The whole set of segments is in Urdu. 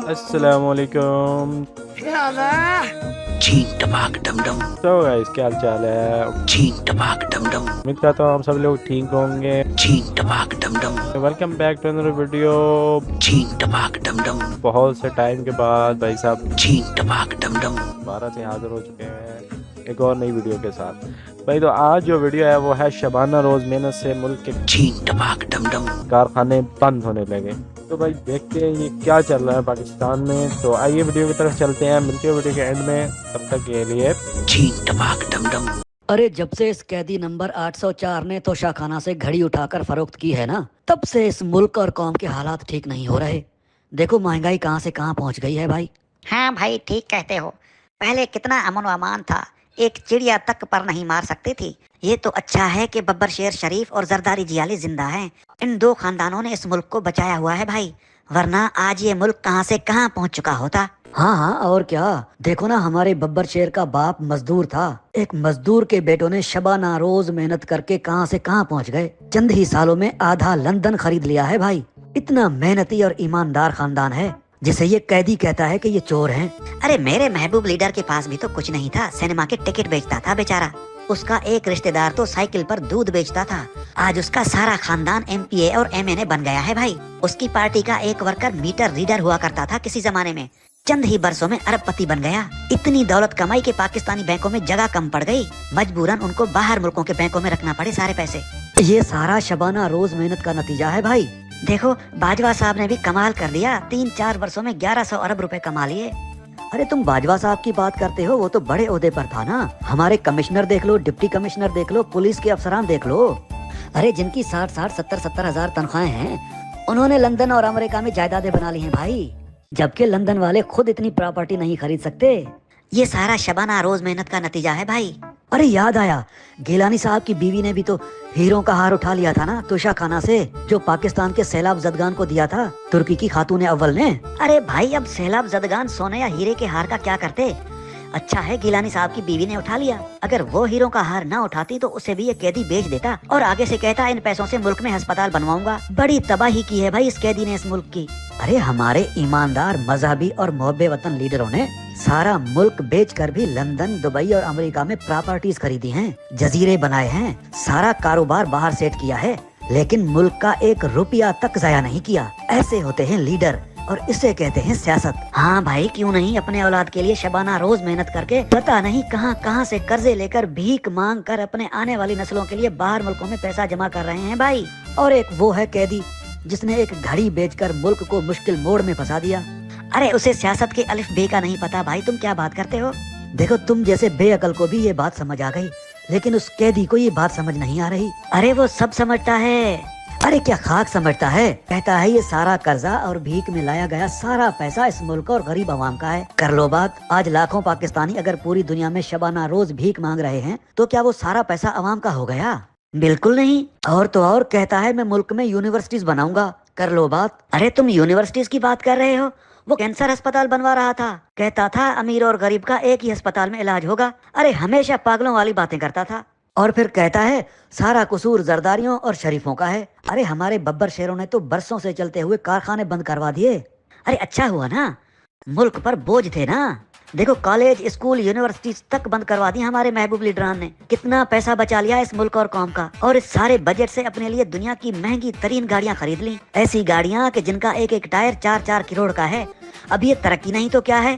السلام علیکم. چین ٹپاک ڈم ڈم تو گائز کیا حال چال ہے؟ چین ٹپاک ڈم ڈم امید کرتا ہوں آپ سب لوگ ٹھیک ہوں گے. چین ٹپاک ڈم ڈم welcome back to our video. چین ٹپاک ڈم ڈم بہت سے ٹائم کے بعد بھائی صاحب چین ٹپاک ڈم ڈم دوبارہ سے حاضر ہو چکے ہیں ایک اور نئی ویڈیو کے ساتھ. بھائی تو آج جو ویڈیو ہے وہ ہے شبانہ روز محنت سے ملک کے چین ٹپاک ڈم ڈم کارخانے بند ہونے لگے. تو بھائی دیکھتے ہیں یہ کیا چل رہا ہے پاکستان میں. تو آئیے ویڈیو کی طرف چلتے ہیں, ملتے ہیں ویڈیو کے اینڈ میں. تب تک کے لیے چین ٹپاک ڈم ڈم. ارے جب سے اس قیدی نمبر 804 نے توشہ خانہ سے گھڑی اٹھا کر فروخت کی ہے نا, تب سے اس ملک اور قوم کے حالات ٹھیک نہیں ہو رہے. دیکھو مہنگائی کہاں سے کہاں پہنچ گئی ہے بھائی. ہاں بھائی ٹھیک کہتے ہو. پہلے کتنا امن و امان تھا, ایک چڑیا تک پر نہیں مار سکتی تھی. یہ تو اچھا ہے کہ ببر شیر شریف اور زرداری جیالی زندہ ہیں. ان دو خاندانوں نے اس ملک کو بچایا ہوا ہے بھائی, ورنہ آج یہ ملک کہاں سے کہاں پہنچ چکا ہوتا. ہاں اور کیا. دیکھو نا ہمارے ببر شیر کا باپ مزدور تھا. ایک مزدور کے بیٹوں نے شبانہ روز محنت کر کے کہاں سے کہاں پہنچ گئے. چند ہی سالوں میں آدھا لندن خرید لیا ہے بھائی. اتنا محنتی اور ایماندار خاندان ہے جسے یہ قیدی کہتا ہے کہ یہ چور ہیں. ارے میرے محبوب لیڈر کے پاس بھی تو کچھ نہیں تھا, سینما کے ٹکٹ بیچتا تھا بیچارہ. اس کا ایک رشتہ دار تو سائیکل پر دودھ بیچتا تھا. آج اس کا سارا خاندان MP اور MNA بن گیا ہے بھائی. اس کی پارٹی کا ایک ورکر میٹر ریڈر ہوا کرتا تھا کسی زمانے میں, چند ہی برسوں میں ارب پتی بن گیا. اتنی دولت کمائی کہ پاکستانی بینکوں میں جگہ کم پڑ گئی, مجبوراً ان کو باہر ملکوں کے بینکوں میں رکھنا پڑے سارے پیسے. یہ سارا شبانہ روز محنت کا نتیجہ ہے بھائی. دیکھو باجوہ صاحب نے بھی کمال کر لیا, 3-4 برسوں میں 1100 ارب روپے کما لیے. ارے تم باجوہ صاحب کی بات کرتے ہو, وہ تو بڑے عہدے پر تھا نا. ہمارے کمشنر دیکھ لو, ڈپٹی کمشنر دیکھ لو, پولیس کے افسران دیکھ لو. ارے جن کی 60-70 ہزار تنخواہیں ہیں, انہوں نے لندن اور امریکہ میں جائیدادیں بنا لی ہیں بھائی, جبکہ لندن والے خود اتنی پراپرٹی نہیں خرید سکتے. یہ سارا شبانہ روز محنت کا نتیجہ ہے بھائی. ارے یاد آیا, گیلانی صاحب کی بیوی نے بھی تو ہیروں کا ہار اٹھا لیا تھا نا توشہ خانہ سے, جو پاکستان کے سیلاب زدگان کو دیا تھا ترکی کی خاتون اول نے. ارے بھائی اب سیلاب زدگان سونے یا ہیرے کے ہار کا کیا کرتے. اچھا ہے گیلانی صاحب کی بیوی نے اٹھا لیا, اگر وہ ہیروں کا ہار نہ اٹھاتی تو اسے بھی یہ قیدی بیچ دیتا اور آگے سے کہتا ان پیسوں سے ملک میں ہسپتال بنواؤں گا. بڑی تباہی کی ہے بھائی اس قیدی نے اس ملک کی. ارے ہمارے ایماندار مذہبی اور محب وطن لیڈروں نے سارا ملک بیچ کر بھی لندن, دبئی اور امریکہ میں پراپرٹیز خریدی ہیں, جزیرے بنائے ہیں, سارا کاروبار باہر سیٹ کیا ہے, لیکن ملک کا ایک روپیہ تک ضائع نہیں کیا. ایسے ہوتے ہیں لیڈر, اور اسے کہتے ہیں سیاست. ہاں بھائی کیوں نہیں, اپنے اولاد کے لیے شبانہ روز محنت کر کے پتہ نہیں کہاں کہاں سے قرضے لے کر بھیک مانگ کر اپنے آنے والی نسلوں کے لیے باہر ملکوں میں پیسہ جمع کر رہے ہیں بھائی. اور ایک وہ ہے قیدی جس نے ایک گھڑی بیچ کر ملک کو مشکل موڑ میں پھنسا دیا. ارے اسے سیاست کے الف بے کا نہیں پتا بھائی, تم کیا بات کرتے ہو. دیکھو تم جیسے بے عقل کو بھی یہ بات سمجھ آ گئی, لیکن اس قیدی کو یہ بات سمجھ نہیں آ رہی. ارے وہ سب سمجھتا ہے. ارے کیا خاک سمجھتا ہے, کہتا ہے یہ سارا قرضہ اور بھیک میں لایا گیا سارا پیسہ اس ملک اور غریب عوام کا ہے. کر لو بات. آج لاکھوں پاکستانی اگر پوری دنیا میں شبانہ روز بھیک مانگ رہے ہیں تو کیا وہ سارا پیسہ عوام کا ہو گیا؟ بالکل نہیں. اور تو اور کہتا ہے میں ملک میں یونیورسٹیز بناؤں گا. کر لو بات. ارے تم یونیورسٹیز کی بات کر رہے ہو, وہ کینسر ہسپتال بنوا رہا تھا, کہتا تھا امیر اور غریب کا ایک ہی ہسپتال میں علاج ہوگا. ارے ہمیشہ پاگلوں والی باتیں کرتا تھا. اور پھر کہتا ہے سارا قصور زرداریوں اور شریفوں کا ہے. ارے ہمارے ببر شیروں نے تو برسوں سے چلتے ہوئے کارخانے بند کروا دیے. ارے اچھا ہوا نا, ملک پر بوجھ تھے نا. دیکھو کالج, اسکول, یونیورسٹیز تک بند کروا دی ہمارے محبوب لیڈران نے. کتنا پیسہ بچا لیا اس ملک اور قوم کا, اور اس سارے بجٹ سے اپنے لیے دنیا کی مہنگی ترین گاڑیاں خرید لی. ایسی گاڑیاں کہ جن کا ایک ایک ٹائر 4-4 کروڑ کا ہے. اب یہ ترقی نہیں تو کیا ہے.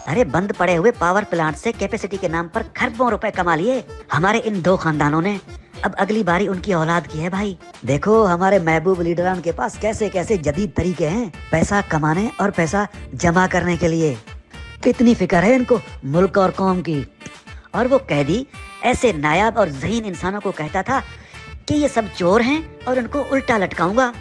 ارے بند پڑے ہوئے پاور پلانٹ سے کیپیسٹی کے نام پر کھربوں روپے کما لیے ہمارے ان دو خاندانوں نے. اب اگلی باری ان کی اولاد کی ہے بھائی. دیکھو ہمارے محبوب لیڈران کے پاس کیسے کیسے جدید طریقے ہیں پیسہ کمانے اور پیسہ جمع کرنے کے لیے. کتنی فکر ہے ان کو ملک اور قوم کی. اور وہ قیدی ایسے نایاب اور ذہین انسانوں کو کہتا تھا کہ یہ سب چور ہیں اور ان کو الٹا لٹکاؤں گا.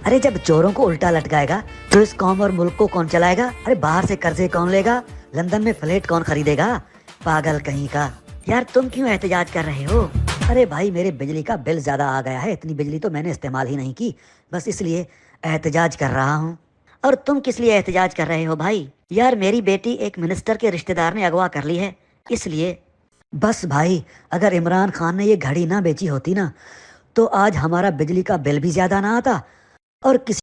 ارے جب چوروں کو الٹا لٹکائے گا تو اس قوم اور ملک کو کون چلائے گا؟ ارے باہر سے قرضے کون لے گا؟ لندن میں فلیٹ کون خریدے گا؟ پاگل کہیں کا. یار تم کیوں احتجاج کر رہے ہو؟ ارے بھائی میرے بجلی کا بل زیادہ آ گیا ہے, اتنی بجلی تو میں نے استعمال ہی نہیں کی, بس اس لیے احتجاج کر رہا ہوں. اور تم کس لیے احتجاج کر رہے ہو بھائی؟ یار میری بیٹی ایک منسٹر کے رشتہ دار نے اغوا کر لی ہے, اس لیے. بس بھائی اگر عمران خان نے یہ گھڑی نہ بیچی ہوتی نا تو آج ہمارا بجلی کا بل بھی زیادہ نہ آتا, اور کسی